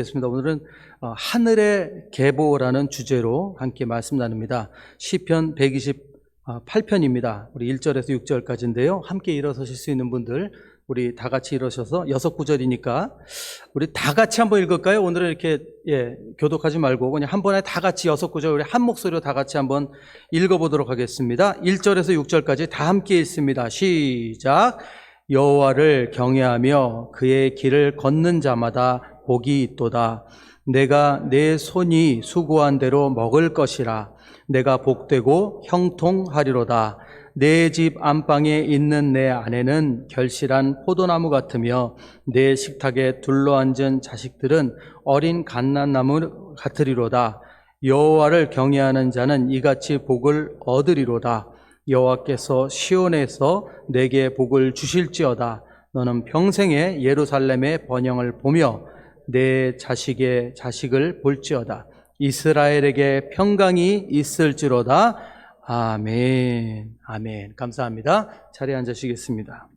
겠습니다. 오늘은 하늘의 계보라는 주제로 함께 말씀 나눕니다. 시편 128편입니다. 우리 1절에서 6절까지인데요. 함께 일어서실 수 있는 분들 우리 다 같이 일어서서 6구절이니까 우리 다 같이 한번 읽을까요? 오늘은 이렇게 교독하지 말고 그냥 한 번에 다 같이 6구절 우리 한 목소리로 다 같이 한번 읽어보도록 하겠습니다. 1절에서 6절까지 다 함께 읽습니다. 시작. 여호와를 경외하며 그의 길을 걷는 자마다 복이 있도다. 내가 내 손이 수고한 대로 먹을 것이라. 내가 복되고 형통하리로다. 내 집 안방에 있는 내 아내는 결실한 포도나무 같으며 내 식탁에 둘러앉은 자식들은 어린 갓난나무 같으리로다. 여호와를 경외하는 자는 이같이 복을 얻으리로다. 여호와께서 시온에서 내게 복을 주실지어다. 너는 평생에 예루살렘의 번영을 보며 내 자식의 자식을 볼지어다. 이스라엘에게 평강이 있을지로다. 아멘. 아멘. 감사합니다. 자리에 앉으시겠습니다.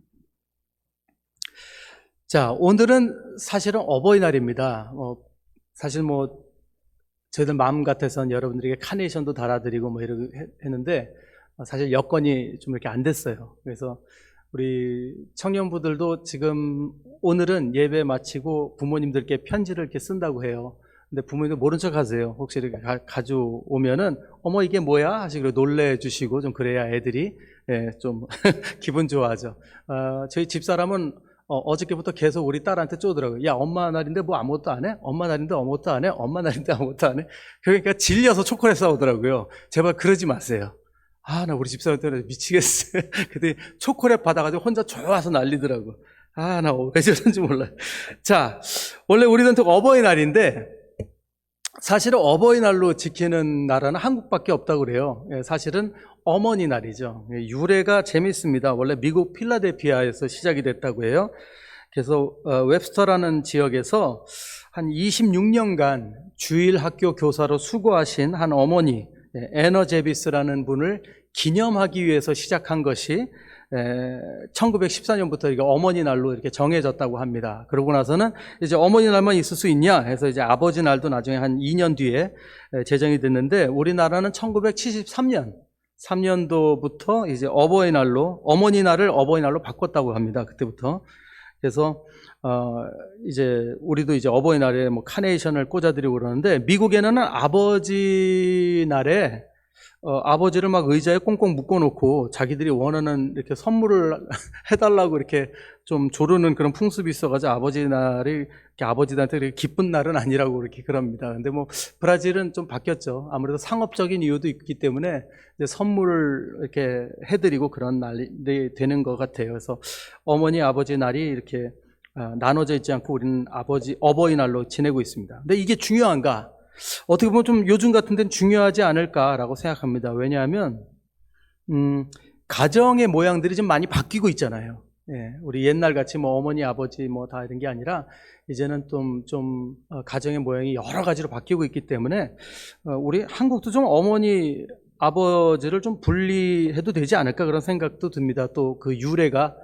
자, 오늘은 사실은 어버이날입니다. 사실 저희들 마음 같아서는 여러분들에게 카네이션도 달아드리고 이러고 했는데 사실 여건이 좀 이렇게 안 됐어요. 그래서 우리 청년부들도 지금 오늘은 예배 마치고 부모님들께 편지를 이렇게 쓴다고 해요. 근데 부모님들 모른 척 하세요. 혹시 이렇게 가져오면은 어머 이게 뭐야? 하시고 놀래 주시고 좀 그래야 애들이 좀 기분 좋아하죠. 저희 집사람은 어저께부터 계속 우리 딸한테 쪼더라고요. 야, 엄마 날인데 뭐 아무것도 안 해? 엄마 날인데 아무것도 안 해? 엄마 날인데 아무것도 안 해? 그러니까 질려서 초콜릿 사오더라고요. 제발 그러지 마세요. 나 우리 집사람 때문에 미치겠어. 근데 초콜릿 받아가지고 혼자 좋아서 난리더라고. 나 왜 저런지 몰라요. 자, 원래 우리한테 어버이날인데, 사실은 어버이날로 지키는 나라는 한국밖에 없다고 그래요. 사실은 어머니 날이죠. 유래가 재밌습니다. 원래 미국 필라델피아에서 시작이 됐다고 해요. 그래서 웹스터라는 지역에서 한 26년간 주일 학교 교사로 수고하신 한 어머니, 애너 제비스라는 분을 기념하기 위해서 시작한 것이 1914년부터 이게 어머니 날로 이렇게 정해졌다고 합니다. 그러고 나서는 이제 어머니 날만 있을 수 있냐 해서 이제 아버지 날도 나중에 한 2년 뒤에 제정이 됐는데 우리나라는 1973년 3년도부터 이제 어머니 날을 어버이날로 바꿨다고 합니다. 그때부터. 그래서 이제 우리도 이제 어버이날에 카네이션을 꽂아드리고 그러는데 미국에는 아버지 날에 아버지를 막 의자에 꽁꽁 묶어놓고 자기들이 원하는 이렇게 선물을 해달라고 이렇게 좀 조르는 그런 풍습이 있어가지고 아버지 날이 이렇게 아버지한테 그렇게 기쁜 날은 아니라고 이렇게 그럽니다. 근데 브라질은 좀 바뀌었죠. 아무래도 상업적인 이유도 있기 때문에 이제 선물을 이렇게 해드리고 그런 날이 되는 것 같아요. 그래서 어머니 아버지 날이 이렇게 나눠져 있지 않고 우리는 어버이날로 지내고 있습니다. 근데 이게 중요한가? 어떻게 보면 좀 요즘 같은 데는 중요하지 않을까라고 생각합니다. 왜냐하면 가정의 모양들이 좀 많이 바뀌고 있잖아요. 우리 옛날 같이 어머니 아버지 다 이런 게 아니라 이제는 좀 가정의 모양이 여러 가지로 바뀌고 있기 때문에 우리 한국도 좀 어머니 아버지를 좀 분리해도 되지 않을까 그런 생각도 듭니다. 또 그 유래가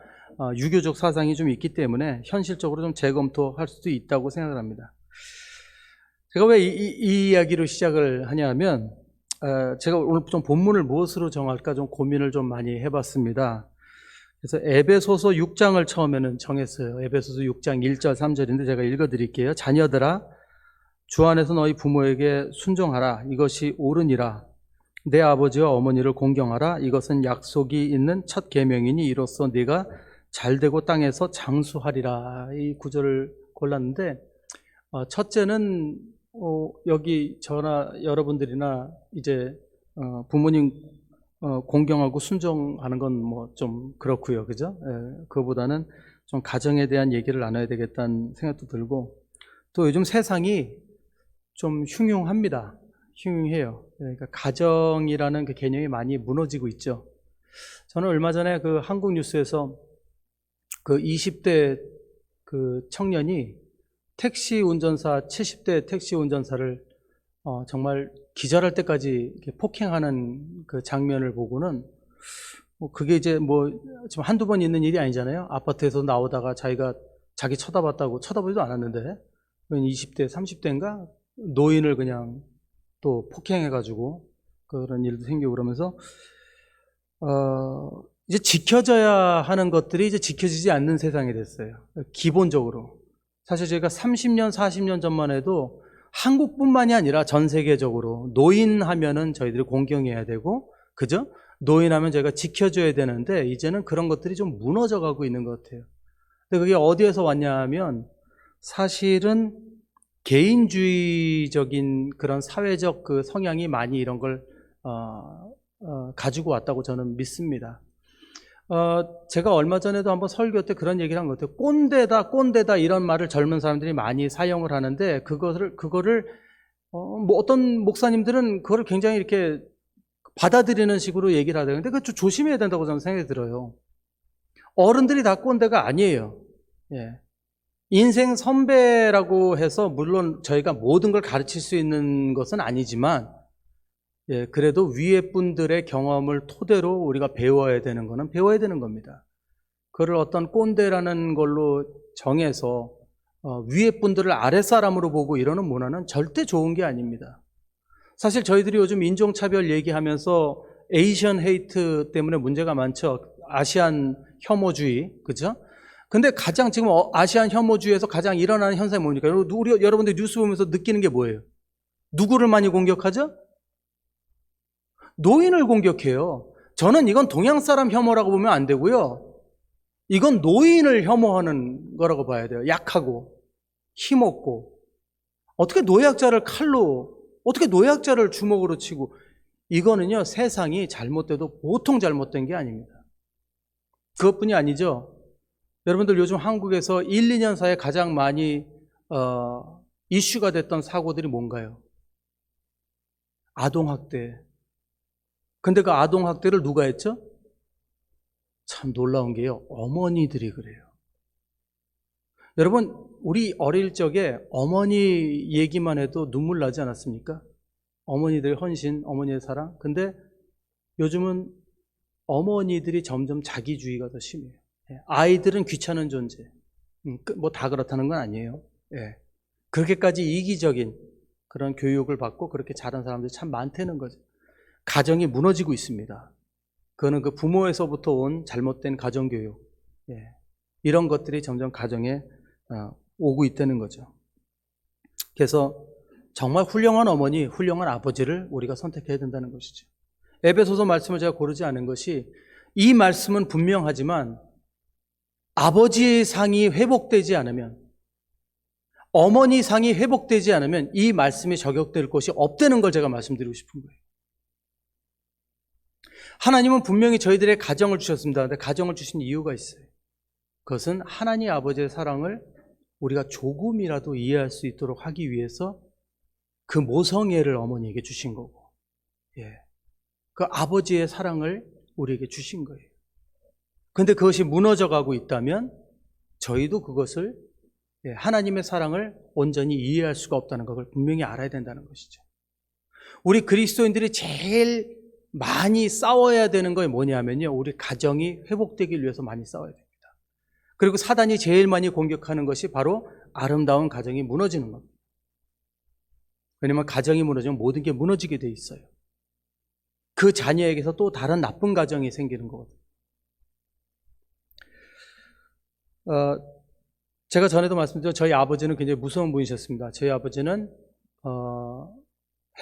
유교적 사상이 좀 있기 때문에 현실적으로 좀 재검토할 수도 있다고 생각을 합니다. 제가 왜 이 이야기로 시작을 하냐면 제가 오늘 좀 본문을 무엇으로 정할까 좀 고민을 좀 많이 해봤습니다. 그래서 에베소서 6장을 처음에는 정했어요. 에베소서 6장 1절 3절인데 제가 읽어드릴게요. 자녀들아 주 안에서 너희 부모에게 순종하라. 이것이 옳으니라. 내 아버지와 어머니를 공경하라. 이것은 약속이 있는 첫 계명이니 이로써 네가 잘되고 땅에서 장수하리라. 이 구절을 골랐는데 첫째는 여기 저나 여러분들이나 이제 부모님 공경하고 순종하는 건 좀 그렇고요, 그죠? 그거보다는 좀 가정에 대한 얘기를 나눠야 되겠다는 생각도 들고 또 요즘 세상이 좀 흉흉합니다. 흉흉해요. 그러니까 가정이라는 그 개념이 많이 무너지고 있죠. 저는 얼마 전에 그 한국 뉴스에서 그 20대 그 청년이 택시 운전사 70대 택시 운전사를 정말 기절할 때까지 이렇게 폭행하는 그 장면을 보고는 그게 이제 지금 한두 번 있는 일이 아니잖아요. 아파트에서 나오다가 자기 쳐다봤다고 쳐다보지도 않았는데 20대, 30대인가 노인을 그냥 또 폭행해가지고 그런 일도 생기고 그러면서 이제 지켜져야 하는 것들이 이제 지켜지지 않는 세상이 됐어요. 기본적으로. 사실 저희가 30년, 40년 전만 해도 한국뿐만이 아니라 전 세계적으로 노인 하면은 저희들이 공경해야 되고, 그죠? 노인 하면 저희가 지켜줘야 되는데, 이제는 그런 것들이 좀 무너져 가고 있는 것 같아요. 근데 그게 어디에서 왔냐 하면, 사실은 개인주의적인 그런 사회적 그 성향이 많이 이런 걸, 가지고 왔다고 저는 믿습니다. 제가 얼마 전에도 한번 설교 때 그런 얘기를 한 것 같아요. 꼰대다, 꼰대다 이런 말을 젊은 사람들이 많이 사용을 하는데 그거를 뭐 어떤 목사님들은 그거를 굉장히 이렇게 받아들이는 식으로 얘기를 하더라고요. 근데 그거 좀 조심해야 된다고 저는 생각이 들어요. 어른들이 다 꼰대가 아니에요. 예. 인생 선배라고 해서 물론 저희가 모든 걸 가르칠 수 있는 것은 아니지만, 예, 그래도 위에 분들의 경험을 토대로 우리가 배워야 되는 거는 배워야 되는 겁니다. 그걸 어떤 꼰대라는 걸로 정해서 위에 분들을 아랫사람으로 보고 이러는 문화는 절대 좋은 게 아닙니다. 사실 저희들이 요즘 인종차별 얘기하면서 에이션 헤이트 때문에 문제가 많죠. 아시안 혐오주의, 그죠? 근데 가장 지금 아시안 혐오주의에서 가장 일어나는 현상이 뭡니까? 여러분들 뉴스 보면서 느끼는 게 뭐예요? 누구를 많이 공격하죠? 노인을 공격해요. 저는 이건 동양 사람 혐오라고 보면 안 되고요. 이건 노인을 혐오하는 거라고 봐야 돼요. 약하고 힘없고. 어떻게 노약자를 칼로, 어떻게 노약자를 주먹으로 치고. 이거는요, 세상이 잘못돼도 보통 잘못된 게 아닙니다. 그것뿐이 아니죠. 여러분들 요즘 한국에서 1, 2년 사이에 가장 많이 이슈가 됐던 사고들이 뭔가요? 아동학대. 근데 그 아동학대를 누가 했죠? 참 놀라운 게요, 어머니들이 그래요. 여러분, 우리 어릴 적에 어머니 얘기만 해도 눈물 나지 않았습니까? 어머니들의 헌신, 어머니의 사랑. 근데 요즘은 어머니들이 점점 자기주의가 더 심해요. 아이들은 귀찮은 존재. 뭐 다 그렇다는 건 아니에요. 예. 그렇게까지 이기적인 그런 교육을 받고 그렇게 자란 사람들이 참 많다는 거죠. 가정이 무너지고 있습니다. 그거는 그 부모에서부터 온 잘못된 가정교육, 예, 이런 것들이 점점 가정에 오고 있다는 거죠. 그래서 정말 훌륭한 어머니, 훌륭한 아버지를 우리가 선택해야 된다는 것이죠. 에베소서 말씀을 제가 고르지 않은 것이, 이 말씀은 분명하지만 아버지의 상이 회복되지 않으면, 어머니 상이 회복되지 않으면 이 말씀이 적용될 것이 없다는 걸 제가 말씀드리고 싶은 거예요. 하나님은 분명히 저희들의 가정을 주셨습니다. 그런데 가정을 주신 이유가 있어요. 그것은 하나님 아버지의 사랑을 우리가 조금이라도 이해할 수 있도록 하기 위해서 그 모성애를 어머니에게 주신 거고, 예, 그 아버지의 사랑을 우리에게 주신 거예요. 그런데 그것이 무너져가고 있다면 저희도 그것을, 예, 하나님의 사랑을 온전히 이해할 수가 없다는 것을 분명히 알아야 된다는 것이죠. 우리 그리스도인들이 제일 많이 싸워야 되는 게 뭐냐면요, 우리 가정이 회복되기 위해서 많이 싸워야 됩니다. 그리고 사단이 제일 많이 공격하는 것이 바로 아름다운 가정이 무너지는 겁니다. 왜냐하면 가정이 무너지면 모든 게 무너지게 돼 있어요. 그 자녀에게서 또 다른 나쁜 가정이 생기는 거거든요. 제가 전에도 말씀드렸죠. 저희 아버지는 굉장히 무서운 분이셨습니다. 저희 아버지는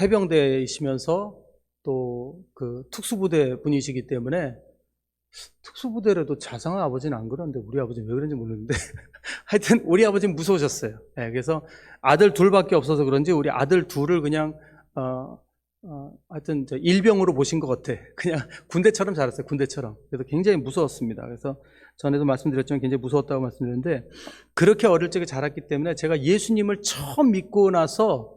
해병대이시면서 또 그 특수부대 분이시기 때문에, 특수부대라도 자상한 아버지는 안 그러는데 우리 아버지는 왜 그런지 모르는데 하여튼 우리 아버지는 무서우셨어요. 네, 그래서 아들 둘밖에 없어서 그런지 우리 아들 둘을 그냥 하여튼 일병으로 보신 것 같아. 그냥 군대처럼 자랐어요. 군대처럼. 그래서 굉장히 무서웠습니다. 그래서 전에도 말씀드렸지만 굉장히 무서웠다고 말씀드렸는데, 그렇게 어릴 적에 자랐기 때문에 제가 예수님을 처음 믿고 나서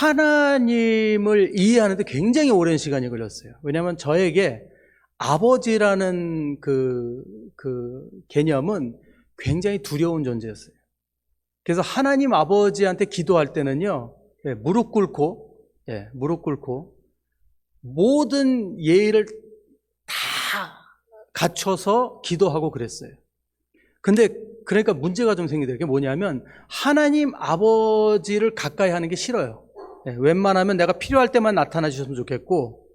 하나님을 이해하는데 굉장히 오랜 시간이 걸렸어요. 왜냐하면 저에게 아버지라는 그 개념은 굉장히 두려운 존재였어요. 그래서 하나님 아버지한테 기도할 때는요, 예, 무릎 꿇고 모든 예의를 다 갖춰서 기도하고 그랬어요. 근데 그러니까 문제가 좀 생기더라고요. 그게 뭐냐면 하나님 아버지를 가까이 하는 게 싫어요. 예, 웬만하면 내가 필요할 때만 나타나 주셨으면 좋겠고,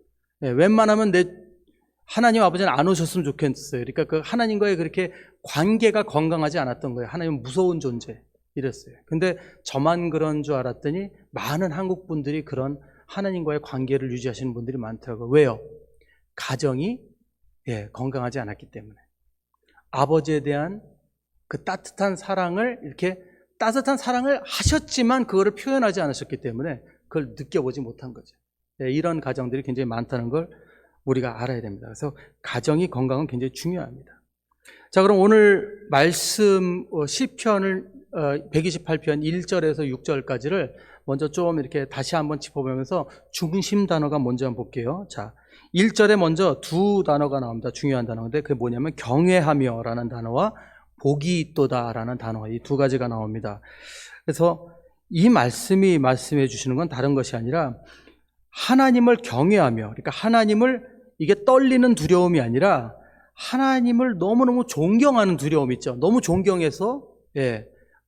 예, 웬만하면 내 하나님 아버지는 안 오셨으면 좋겠어요. 그러니까 그 하나님과의 그렇게 관계가 건강하지 않았던 거예요. 하나님은 무서운 존재 이랬어요. 근데 저만 그런 줄 알았더니 많은 한국 분들이 그런 하나님과의 관계를 유지하시는 분들이 많더라고요. 왜요? 가정이 건강하지 않았기 때문에. 아버지에 대한 그 따뜻한 사랑을 이렇게 따뜻한 사랑을 하셨지만 그거를 표현하지 않으셨기 때문에 그걸 느껴보지 못한 거죠. 이런 가정들이 굉장히 많다는 걸 우리가 알아야 됩니다. 그래서 가정이 건강은 굉장히 중요합니다. 자, 그럼 오늘 말씀 시편을 128편 1절에서 6절까지를 먼저 좀 이렇게 다시 한번 짚어보면서 중심 단어가 뭔지 한번 볼게요. 자, 1절에 먼저 두 단어가 나옵니다. 중요한 단어인데 그게 뭐냐면 경외하며 라는 단어와 복이 있도다 라는 단어, 이 두 가지가 나옵니다. 그래서 이 말씀이 말씀해 주시는 건 다른 것이 아니라 하나님을 경외하며, 그러니까 하나님을 이게 떨리는 두려움이 아니라 하나님을 너무너무 존경하는 두려움이 있죠. 너무 존경해서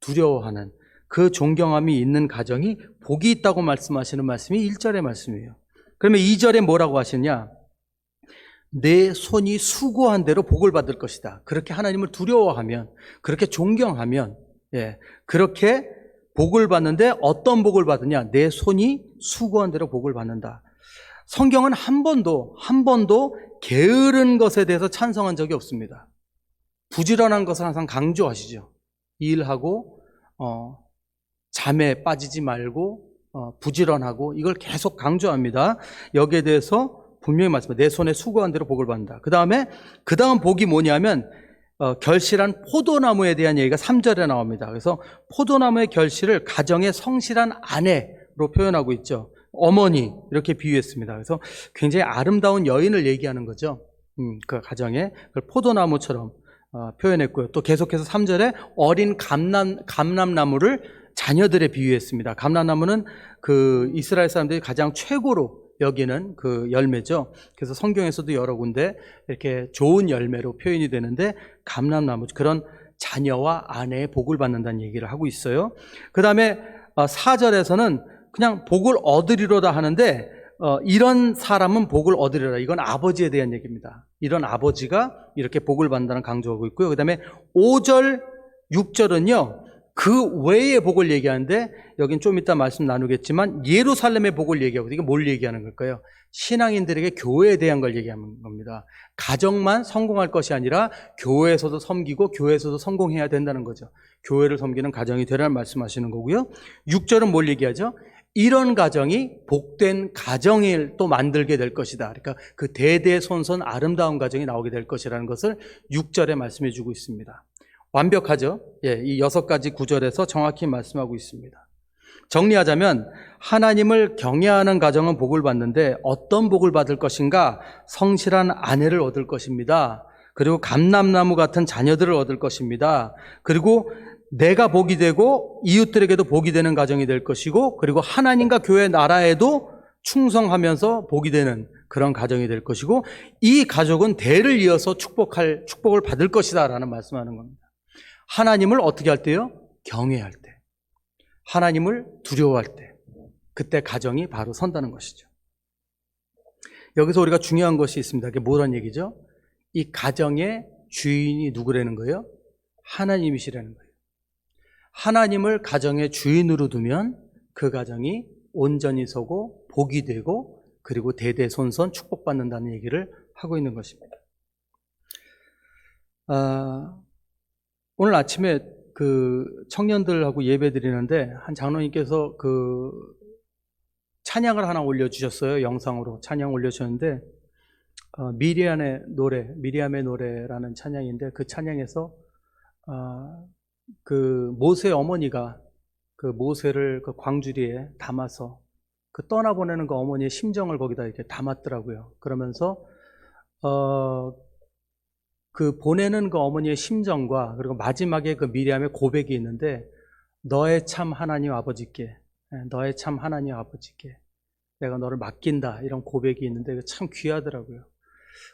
두려워하는 그 존경함이 있는 가정이 복이 있다고 말씀하시는 말씀이 1절의 말씀이에요. 그러면 2절에 뭐라고 하시냐? 내 손이 수고한 대로 복을 받을 것이다. 그렇게 하나님을 두려워하면, 그렇게 존경하면, 그렇게 복을 받는데 어떤 복을 받느냐? 내 손이 수고한 대로 복을 받는다. 성경은 한 번도 게으른 것에 대해서 찬성한 적이 없습니다. 부지런한 것을 항상 강조하시죠. 일하고 잠에 빠지지 말고 부지런하고 이걸 계속 강조합니다. 여기에 대해서 분명히 말씀합니다. 내 손에 수고한 대로 복을 받는다. 그 다음 복이 뭐냐면 결실한 포도나무에 대한 얘기가 3절에 나옵니다. 그래서 포도나무의 결실을 가정의 성실한 아내로 표현하고 있죠. 어머니 이렇게 비유했습니다. 그래서 굉장히 아름다운 여인을 얘기하는 거죠. 그 가정에 그걸 포도나무처럼 표현했고요. 또 계속해서 3절에 어린 감람나무를 자녀들에 비유했습니다. 감람나무는 그 이스라엘 사람들이 가장 최고로 여기는 그 열매죠. 그래서 성경에서도 여러 군데 이렇게 좋은 열매로 표현이 되는데 감람나무, 그런 자녀와 아내의 복을 받는다는 얘기를 하고 있어요. 그 다음에 4절에서는 그냥 복을 얻으리로다 하는데 이런 사람은 복을 얻으리라. 이건 아버지에 대한 얘기입니다. 이런 아버지가 이렇게 복을 받는다는 강조하고 있고요. 그 다음에 5절, 6절은요 그 외의 복을 얘기하는데 여긴 좀 이따 말씀 나누겠지만 예루살렘의 복을 얘기하고, 이게 뭘 얘기하는 걸까요? 신앙인들에게 교회에 대한 걸 얘기하는 겁니다. 가정만 성공할 것이 아니라 교회에서도 섬기고 교회에서도 성공해야 된다는 거죠. 교회를 섬기는 가정이 되라는 말씀하시는 거고요. 6절은 뭘 얘기하죠? 이런 가정이 복된 가정을 또 만들게 될 것이다. 그러니까 그 대대손손 아름다운 가정이 나오게 될 것이라는 것을 6절에 말씀해 주고 있습니다. 완벽하죠? 이 6가지 구절에서 정확히 말씀하고 있습니다. 정리하자면 하나님을 경외하는 가정은 복을 받는데 어떤 복을 받을 것인가? 성실한 아내를 얻을 것입니다. 그리고 감람나무 같은 자녀들을 얻을 것입니다. 그리고 내가 복이 되고 이웃들에게도 복이 되는 가정이 될 것이고, 그리고 하나님과 교회 나라에도 충성하면서 복이 되는 그런 가정이 될 것이고, 이 가족은 대를 이어서 축복을 받을 것이다 라는 말씀하는 겁니다. 하나님을 어떻게 할 때요? 경외할 때, 하나님을 두려워할 때, 그때 가정이 바로 선다는 것이죠. 여기서 우리가 중요한 것이 있습니다. 그게 뭐란 얘기죠? 이 가정의 주인이 누구라는 거예요? 하나님이시라는 거예요. 하나님을 가정의 주인으로 두면 그 가정이 온전히 서고 복이 되고 그리고 대대손손 축복받는다는 얘기를 하고 있는 것입니다. 오늘 아침에 그 청년들하고 예배 드리는데 한 장로님께서 그 찬양을 하나 올려주셨어요. 영상으로 찬양 올려주셨는데 미리암의 노래라는 찬양인데, 그 찬양에서 그 모세 어머니가 그 모세를 그 광주리에 담아서 그 떠나보내는 그 어머니의 심정을 거기다 이렇게 담았더라고요. 그러면서 그 보내는 그 어머니의 심정과 그리고 마지막에 그 미리암의 고백이 있는데, 너의 참 하나님 아버지께, 너의 참 하나님 아버지께 내가 너를 맡긴다, 이런 고백이 있는데 참 귀하더라고요.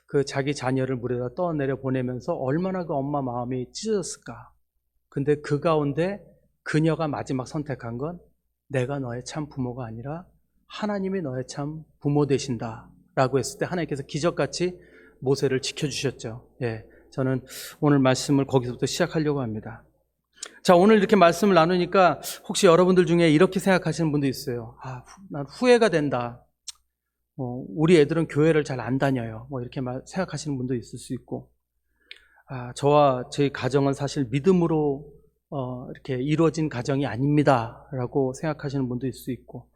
그 자기 자녀를 물에다 떠내려 보내면서 얼마나 그 엄마 마음이 찢어졌을까. 근데 그 가운데 그녀가 마지막 선택한 건 내가 너의 참 부모가 아니라 하나님이 너의 참 부모 되신다 라고 했을 때 하나님께서 기적같이 모세를 지켜주셨죠. 예, 저는 오늘 말씀을 거기서부터 시작하려고 합니다. 자, 오늘 이렇게 말씀을 나누니까 혹시 여러분들 중에 이렇게 생각하시는 분도 있어요. 난 후회가 된다. 우리 애들은 교회를 잘 안 다녀요. 이렇게 생각하시는 분도 있을 수 있고, 저와 저희 가정은 사실 믿음으로 이렇게 이루어진 가정이 아닙니다 라고 생각하시는 분도 있을 수 있고,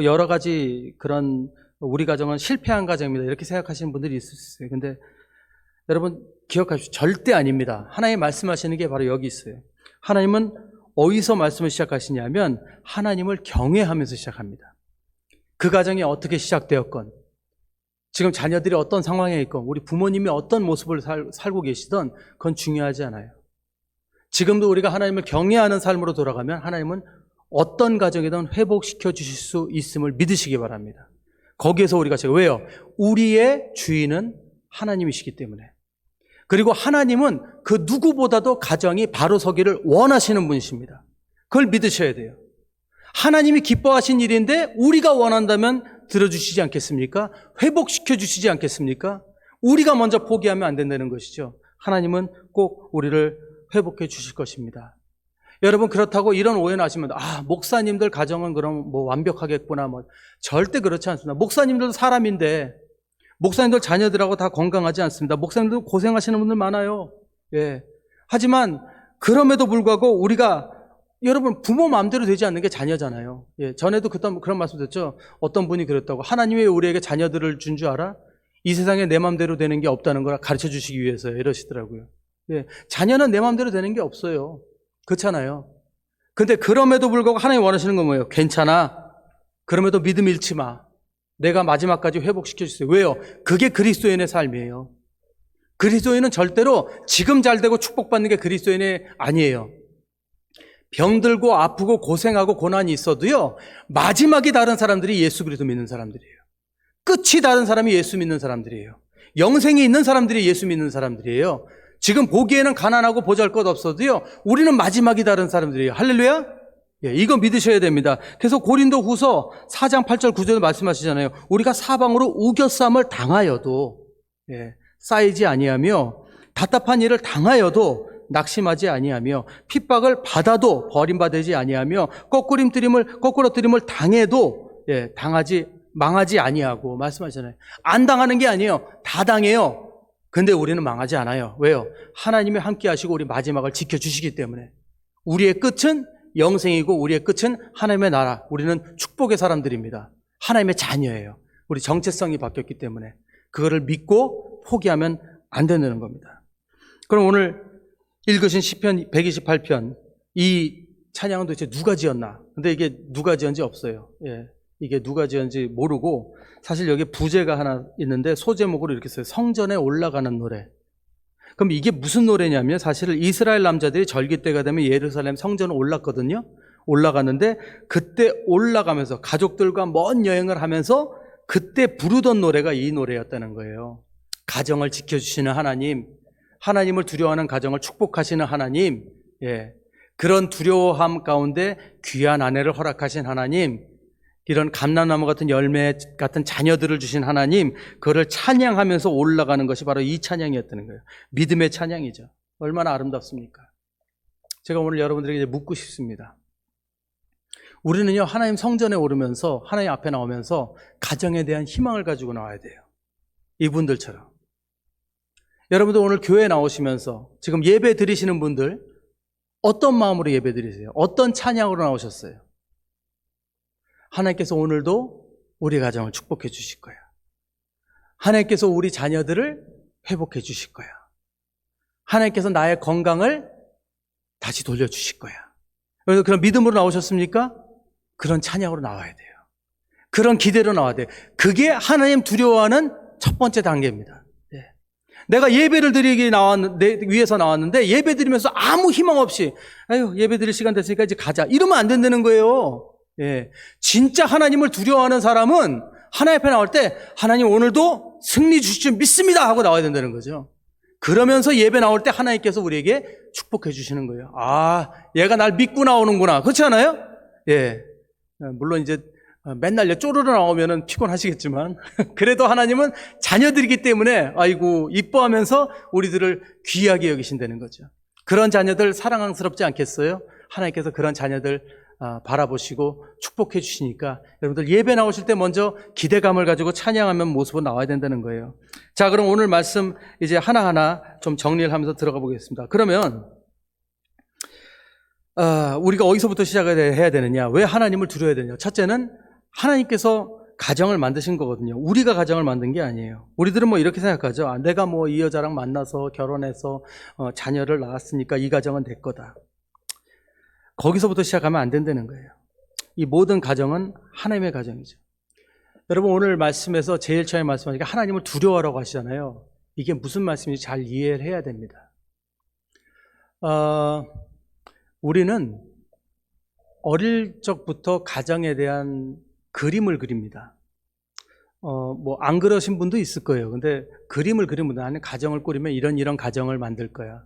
여러 가지 그런 우리 가정은 실패한 가정입니다 이렇게 생각하시는 분들이 있을 수 있어요. 근데 여러분 기억하십시오. 절대 아닙니다. 하나님 말씀하시는 게 바로 여기 있어요. 하나님은 어디서 말씀을 시작하시냐면 하나님을 경외하면서 시작합니다. 그 가정이 어떻게 시작되었건, 지금 자녀들이 어떤 상황에 있건, 우리 부모님이 어떤 모습을 살고 계시던 그건 중요하지 않아요. 지금도 우리가 하나님을 경외하는 삶으로 돌아가면 하나님은 어떤 가정이든 회복시켜 주실 수 있음을 믿으시기 바랍니다. 거기에서 우리가 왜요? 우리의 주인은 하나님이시기 때문에. 그리고 하나님은 그 누구보다도 가정이 바로 서기를 원하시는 분이십니다. 그걸 믿으셔야 돼요. 하나님이 기뻐하신 일인데 우리가 원한다면 들어주시지 않겠습니까? 회복시켜 주시지 않겠습니까? 우리가 먼저 포기하면 안 된다는 것이죠. 하나님은 꼭 우리를 회복해 주실 것입니다. 여러분, 그렇다고 이런 오해는 하시면 목사님들 가정은 그럼 완벽하겠구나. 절대 그렇지 않습니다. 목사님들도 사람인데, 목사님들 자녀들하고 다 건강하지 않습니다. 목사님들 고생하시는 분들 많아요. 예. 하지만 그럼에도 불구하고 우리가, 여러분, 부모 마음대로 되지 않는 게 자녀잖아요. 예. 전에도 그런 말씀 드렸죠. 어떤 분이 그랬다고, 하나님이 왜 우리에게 자녀들을 준 줄 알아? 이 세상에 내 마음대로 되는 게 없다는 걸 가르쳐 주시기 위해서요. 이러시더라고요. 예. 자녀는 내 마음대로 되는 게 없어요. 그렇잖아요. 근데 그럼에도 불구하고 하나님 원하시는 건 뭐예요? 괜찮아. 그럼에도 믿음 잃지 마. 내가 마지막까지 회복시켜 주세요. 왜요? 그게 그리스도인의 삶이에요. 그리스도인은 절대로 지금 잘 되고 축복받는 게 그리스도인이 아니에요. 병들고 아프고 고생하고 고난이 있어도요, 마지막이 다른 사람들이 예수 그리스도 믿는 사람들이에요. 끝이 다른 사람이 예수 믿는 사람들이에요. 영생이 있는 사람들이 예수 믿는 사람들이에요. 지금 보기에는 가난하고 보잘것없어도요, 우리는 마지막이 다른 사람들이에요. 할렐루야? 예, 이거 믿으셔야 됩니다. 그래서 고린도후서 4장 8절 9절에 말씀하시잖아요. 우리가 사방으로 우겨쌈을 당하여도, 쌓이지 아니하며, 답답한 일을 당하여도 낙심하지 아니하며, 핍박을 받아도 버림받지 아니하며, 거꾸러뜨림을 당해도 망하지 아니하고 말씀하시잖아요. 안 당하는 게 아니에요. 다 당해요. 근데 우리는 망하지 않아요. 왜요? 하나님이 함께 하시고 우리 마지막을 지켜주시기 때문에. 우리의 끝은 영생이고 우리의 끝은 하나님의 나라. 우리는 축복의 사람들입니다. 하나님의 자녀예요. 우리 정체성이 바뀌었기 때문에 그거를 믿고 포기하면 안 된다는 겁니다. 그럼 오늘 읽으신 시편 128편, 이 찬양은 도대체 누가 지었나? 근데 이게 누가 지은지 없어요. 예. 이게 누가 지은지 모르고, 사실 여기 부제가 하나 있는데 소제목으로 이렇게 써요. 성전에 올라가는 노래. 그럼 이게 무슨 노래냐면, 사실 이스라엘 남자들이 절기 때가 되면 예루살렘 성전에 올랐거든요. 올라갔는데 그때 올라가면서 가족들과 먼 여행을 하면서 그때 부르던 노래가 이 노래였다는 거예요. 가정을 지켜주시는 하나님, 하나님을 두려워하는 가정을 축복하시는 하나님, 그런 두려워함 가운데 귀한 아내를 허락하신 하나님, 이런 감람나무 같은 열매 같은 자녀들을 주신 하나님, 그거를 찬양하면서 올라가는 것이 바로 이 찬양이었다는 거예요. 믿음의 찬양이죠. 얼마나 아름답습니까? 제가 오늘 여러분들에게 묻고 싶습니다. 우리는요, 하나님 성전에 오르면서, 하나님 앞에 나오면서 가정에 대한 희망을 가지고 나와야 돼요. 이분들처럼. 여러분들 오늘 교회에 나오시면서 지금 예배 드리시는 분들, 어떤 마음으로 예배 드리세요? 어떤 찬양으로 나오셨어요? 하나님께서 오늘도 우리 가정을 축복해 주실 거야. 하나님께서 우리 자녀들을 회복해 주실 거야. 하나님께서 나의 건강을 다시 돌려주실 거야. 그래서 그런 믿음으로 나오셨습니까? 그런 찬양으로 나와야 돼요. 그런 기대로 나와야 돼요. 그게 하나님 두려워하는 첫 번째 단계입니다. 내가 예배를 드리기 위해서 나왔는데 예배 드리면서 아무 희망 없이 예배 드릴 시간 됐으니까 이제 가자, 이러면 안 된다는 거예요. 진짜 하나님을 두려워하는 사람은 하나님 앞에 나올 때 하나님 오늘도 승리 주실 줄 믿습니다 하고 나와야 된다는 거죠. 그러면서 예배 나올 때 하나님께서 우리에게 축복해 주시는 거예요. 아, 얘가 날 믿고 나오는구나. 그렇지 않아요? 예. 물론 이제 맨날 쪼르르 나오면은 피곤하시겠지만 그래도 하나님은 자녀들이기 때문에 아이고 이뻐하면서 우리들을 귀하게 여기신다는 거죠. 그런 자녀들 사랑스럽지 않겠어요? 하나님께서 그런 자녀들 바라보시고 축복해 주시니까 여러분들 예배 나오실 때 먼저 기대감을 가지고 찬양하면 모습으로 나와야 된다는 거예요. 자, 그럼 오늘 말씀 이제 하나하나 좀 정리를 하면서 들어가 보겠습니다. 그러면 우리가 어디서부터 시작을 해야 되느냐? 왜 하나님을 두려워야 되느냐? 첫째는 하나님께서 가정을 만드신 거거든요. 우리가 가정을 만든 게 아니에요. 우리들은 뭐 이렇게 생각하죠. 내가 뭐 이 여자랑 만나서 결혼해서 자녀를 낳았으니까 이 가정은 내 거다. 거기서부터 시작하면 안 된다는 거예요. 이 모든 가정은 하나님의 가정이죠. 여러분 오늘 말씀에서 제일 처음에 말씀하니까 하나님을 두려워하라고 하시잖아요. 이게 무슨 말씀인지 잘 이해를 해야 됩니다. 우리는 어릴 적부터 가정에 대한 그림을 그립니다. 뭐 안 그러신 분도 있을 거예요. 근데 그림을 그리면 나는 가정을 꾸리면 이런 가정을 만들 거야.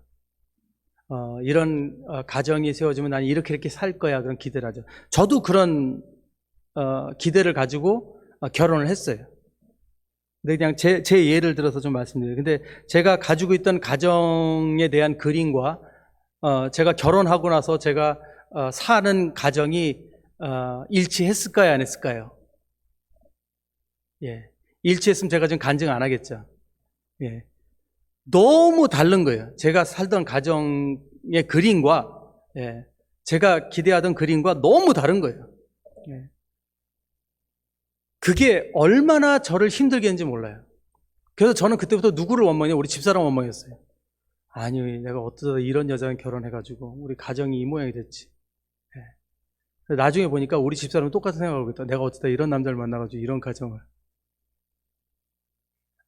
이런 가정이 세워지면 나는 이렇게 살 거야. 그런 기대를 하죠. 저도 그런 기대를 가지고 결혼을 했어요. 근데 그냥 제 예를 들어서 좀 말씀드려요. 근데 제가 가지고 있던 가정에 대한 그림과 제가 결혼하고 나서 제가 사는 가정이 일치했을까요? 안 했을까요? 예. 일치했으면 제가 지금 간증 안 하겠죠. 예. 너무 다른 거예요. 제가 살던 가정의 그림과, 예. 제가 기대하던 그림과 너무 다른 거예요. 예. 그게 얼마나 저를 힘들게 했는지 몰라요. 그래서 저는 그때부터 누구를 원망해요? 우리 집사람 원망했어요. 아니, 내가 어쩌다 이런 여자랑 결혼해가지고 우리 가정이 이 모양이 됐지. 예. 나중에 보니까 우리 집사람은 똑같은 생각을 하고 있다. 내가 어쩌다 이런 남자를 만나가지고 이런 가정을.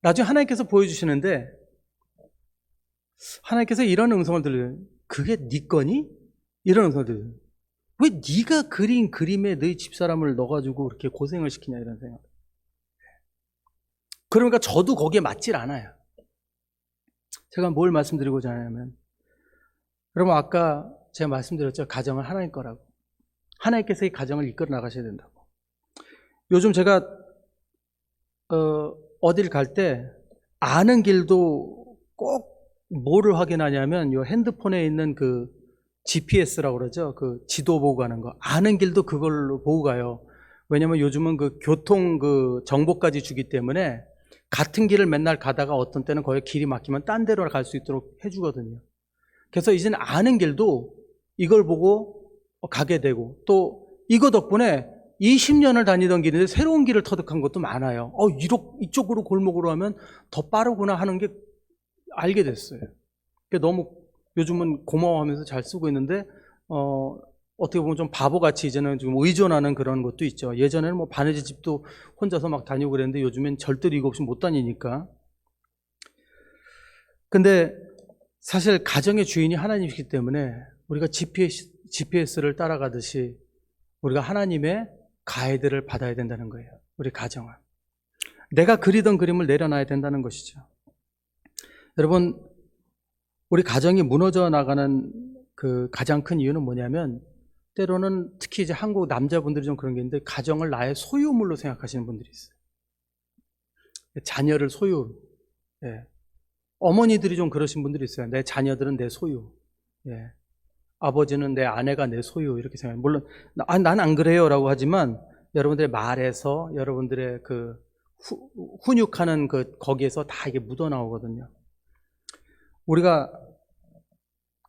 나중에 하나님께서 보여주시는데 하나님께서 이런 음성을 들려요. 그게 네 거니? 이런 음성을 들려요. 왜 네가 그린 그림에 너희 집사람을 넣어가지고 그렇게 고생을 시키냐 이런 생각. 그러니까 저도 거기에 맞질 않아요. 제가 뭘 말씀드리고자 하냐면 여러분 아까 제가 말씀드렸죠. 가정은 하나님 거라고. 하나님께서 이 가정을 이끌어 나가셔야 된다고. 요즘 제가 어딜 갈 때 아는 길도 꼭 뭐를 확인하냐면 요 핸드폰에 있는 그 GPS라고 그러죠. 그 지도 보고 가는 거. 아는 길도 그걸로 보고 가요. 왜냐면 요즘은 그 교통 그 정보까지 주기 때문에 같은 길을 맨날 가다가 어떤 때는 거기 길이 막히면 딴 데로 갈 수 있도록 해주거든요. 그래서 이제는 아는 길도 이걸 보고 가게 되고 또 이거 덕분에 20년을 다니던 길인데 새로운 길을 터득한 것도 많아요. 이쪽으로 골목으로 하면 더 빠르구나 하는 게 알게 됐어요. 너무 요즘은 고마워하면서 잘 쓰고 있는데 어떻게 보면 좀 바보같이 이제는 좀 의존하는 그런 것도 있죠. 예전에는 뭐 바느질 집도 혼자서 막 다니고 그랬는데 요즘엔 절대로 이거 없이 못 다니니까. 근데 사실 가정의 주인이 하나님이시기 때문에 우리가 GPS를 따라가듯이 우리가 하나님의 가이드를 받아야 된다는 거예요. 우리 가정은. 내가 그리던 그림을 내려놔야 된다는 것이죠. 여러분, 우리 가정이 무너져 나가는 그 가장 큰 이유는 뭐냐면 때로는 특히 이제 한국 남자분들이 좀 그런 게 있는데 가정을 나의 소유물로 생각하시는 분들이 있어요. 자녀를 소유. 예. 어머니들이 좀 그러신 분들이 있어요. 내 자녀들은 내 소유. 예. 아버지는 내 아내가 내 소유 이렇게 생각해요. 물론 난 안 그래요 라고 하지만 여러분들의 말에서 여러분들의 그 훈육하는 그 거기에서 다 이게 묻어나오거든요. 우리가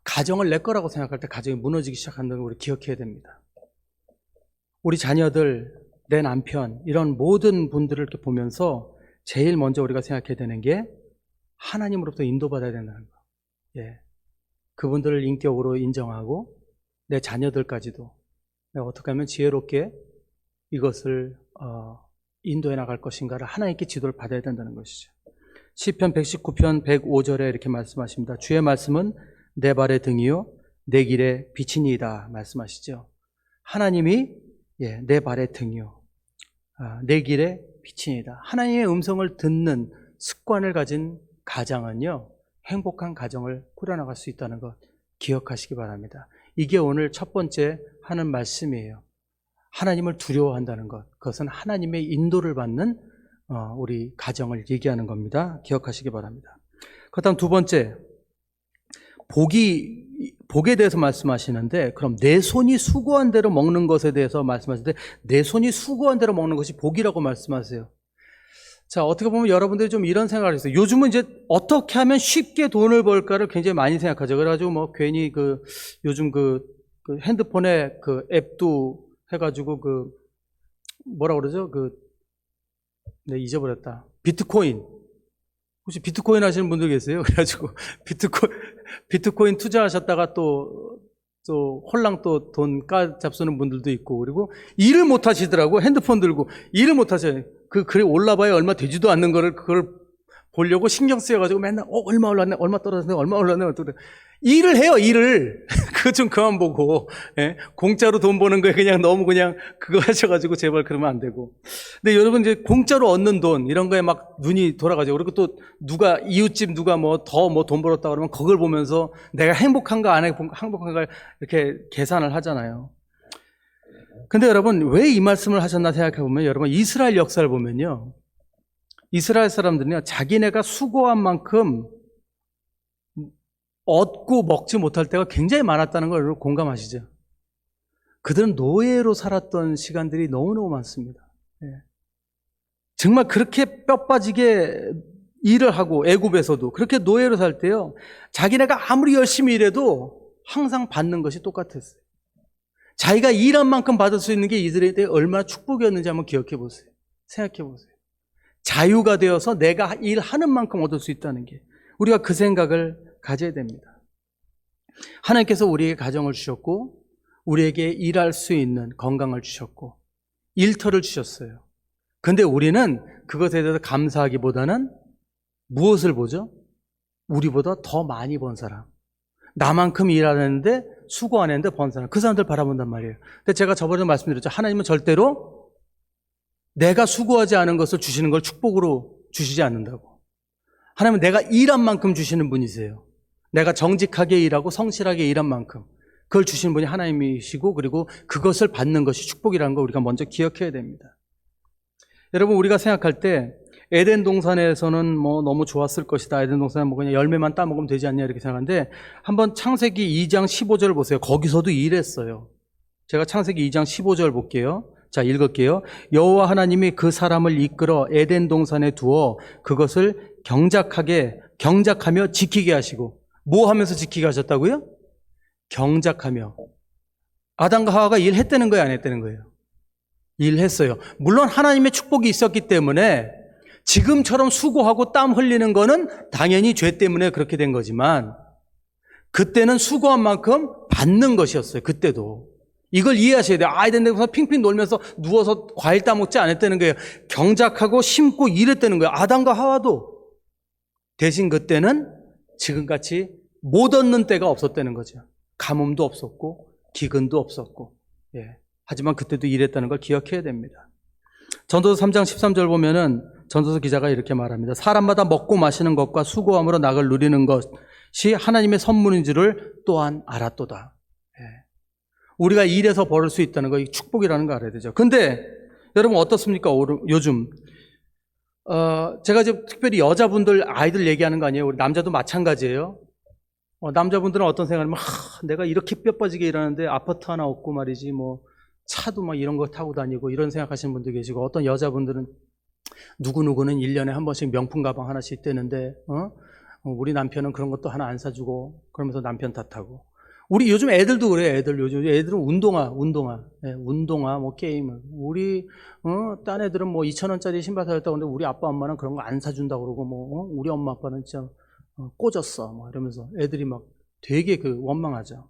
가정을 내 거라고 생각할 때 가정이 무너지기 시작한다는 걸 우리 기억해야 됩니다. 우리 자녀들, 내 남편 이런 모든 분들을 이렇게 보면서 제일 먼저 우리가 생각해야 되는 게 하나님으로부터 인도받아야 된다는 거. 예. 그분들을 인격으로 인정하고 내 자녀들까지도 내가 어떻게 하면 지혜롭게 이것을 인도해 나갈 것인가를 하나님께 지도를 받아야 된다는 것이죠. 시편 119편 105절에 이렇게 말씀하십니다. 주의 말씀은 내 발의 등이요 내 길의 빛이니이다 말씀하시죠. 하나님이 내 발의 등이요 내 길의 빛이니이다. 하나님의 음성을 듣는 습관을 가진 가장은요 행복한 가정을 꾸려나갈 수 있다는 것 기억하시기 바랍니다. 이게 오늘 첫 번째 하는 말씀이에요. 하나님을 두려워한다는 것, 그것은 하나님의 인도를 받는 우리 가정을 얘기하는 겁니다. 기억하시기 바랍니다. 그다음 두 번째, 복에 대해서 말씀하시는데, 그럼 내 손이 수고한 대로 먹는 것에 대해서 말씀하시는데, 내 손이 수고한 대로 먹는 것이 복이라고 말씀하세요. 자, 어떻게 보면 여러분들이 좀 이런 생각을 했어요. 요즘은 이제 어떻게 하면 쉽게 돈을 벌까를 굉장히 많이 생각하죠. 그래가지고 뭐 괜히 요즘 핸드폰에 앱도 해가지고 뭐라 그러죠? 네, 잊어버렸다. 비트코인. 혹시 비트코인 하시는 분들 계세요? 그래가지고 비트코인 투자하셨다가 또 홀랑 또 돈 잡수는 분들도 있고, 그리고 일을 못 하시더라고. 핸드폰 들고 일을 못 하셔요. 글이 올라봐야 얼마 되지도 않는 그걸 보려고 신경 쓰여가지고 맨날 얼마 올랐네, 얼마 떨어졌네, 얼마 올랐네, 일을 해요, 일을. 그거 좀 그만 보고, 예? 공짜로 돈 버는 거에 그냥 너무 그냥 그거 하셔가지고 제발 그러면 안 되고. 근데 여러분 이제 공짜로 얻는 돈, 이런 거에 막 눈이 돌아가죠. 그리고 또 이웃집 누가 더 돈 벌었다 그러면 그걸 보면서 내가 행복한가 안 행복한가 이렇게 계산을 하잖아요. 근데 여러분 왜 이 말씀을 하셨나 생각해보면, 여러분 이스라엘 역사를 보면요, 이스라엘 사람들은요, 자기네가 수고한 만큼 얻고 먹지 못할 때가 굉장히 많았다는 걸 여러분 공감하시죠? 그들은 노예로 살았던 시간들이 너무너무 많습니다. 예. 정말 그렇게 뼈 빠지게 일을 하고, 애굽에서도 그렇게 노예로 살 때요, 자기네가 아무리 열심히 일해도 항상 받는 것이 똑같았어요. 자기가 일한 만큼 받을 수 있는 게 이들에게 얼마나 축복이었는지 한번 기억해 보세요. 생각해 보세요. 자유가 되어서 내가 일하는 만큼 얻을 수 있다는 게, 우리가 그 생각을 가져야 됩니다. 하나님께서 우리에게 가정을 주셨고, 우리에게 일할 수 있는 건강을 주셨고, 일터를 주셨어요. 근데 우리는 그것에 대해서 감사하기보다는 무엇을 보죠? 우리보다 더 많이 번 사람, 나만큼 일 안 했는데 수고 안 했는데 번 사람, 그 사람들 바라본단 말이에요. 근데 제가 저번에 말씀드렸죠. 하나님은 절대로 내가 수고하지 않은 것을 주시는 걸 축복으로 주시지 않는다고. 하나님은 내가 일한 만큼 주시는 분이세요. 내가 정직하게 일하고 성실하게 일한 만큼 그걸 주시는 분이 하나님이시고, 그리고 그것을 받는 것이 축복이라는 걸 우리가 먼저 기억해야 됩니다. 여러분, 우리가 생각할 때 에덴 동산에서는 너무 좋았을 것이다, 에덴 동산은 그냥 열매만 따먹으면 되지 않냐, 이렇게 생각하는데, 한번 창세기 2장 15절 보세요. 거기서도 일했어요. 제가 창세기 2장 15절 볼게요. 자, 읽을게요. 여호와 하나님이 그 사람을 이끌어 에덴 동산에 두어 그것을 경작하며 지키게 하시고. 뭐 하면서 지키게 하셨다고요? 경작하며. 아담과 하와가 일했다는 거예요, 안 했다는 거예요? 일했어요. 물론 하나님의 축복이 있었기 때문에 지금처럼 수고하고 땀 흘리는 거는 당연히 죄 때문에 그렇게 된 거지만, 그때는 수고한 만큼 받는 것이었어요. 그때도. 이걸 이해하셔야 돼요. 에덴 동산 핑핑 놀면서 누워서 과일 따먹지 않았다는 거예요. 경작하고 심고 일했다는 거예요. 아담과 하와도. 대신 그때는 지금같이 못 얻는 때가 없었다는 거죠. 가뭄도 없었고 기근도 없었고. 예. 하지만 그때도 일했다는 걸 기억해야 됩니다. 전도서 3장 13절 보면은 전도서 기자가 이렇게 말합니다. 사람마다 먹고 마시는 것과 수고함으로 낙을 누리는 것이 하나님의 선물인 줄을 또한 알았도다. 예. 우리가 일해서 벌을 수 있다는 거, 이 축복이라는 거 알아야 되죠. 근데 여러분 어떻습니까? 요즘 제가 이제 특별히 여자분들 아이들 얘기하는 거 아니에요. 우리 남자도 마찬가지예요. 남자분들은 어떤 생각을 하면, 내가 이렇게 뼈 빠지게 일하는데 아파트 하나 없고 말이지, 차도 막 이런 거 타고 다니고, 이런 생각하시는 분도 계시고, 어떤 여자분들은 누구누구는 1년에 한 번씩 명품 가방 하나씩 떼는데 우리 남편은 그런 것도 하나 안 사주고, 그러면서 남편 탓하고. 우리 요즘 애들도 그래요. 요즘 애들은 운동화, 예, 게임을. 우리 딴 애들은 2,000원짜리 신발 사줬다고 하는데 우리 아빠 엄마는 그런 거 안 사준다고 그러고, 우리 엄마 아빠는 진짜 꽂았어 이러면서 애들이 막 되게 원망하죠.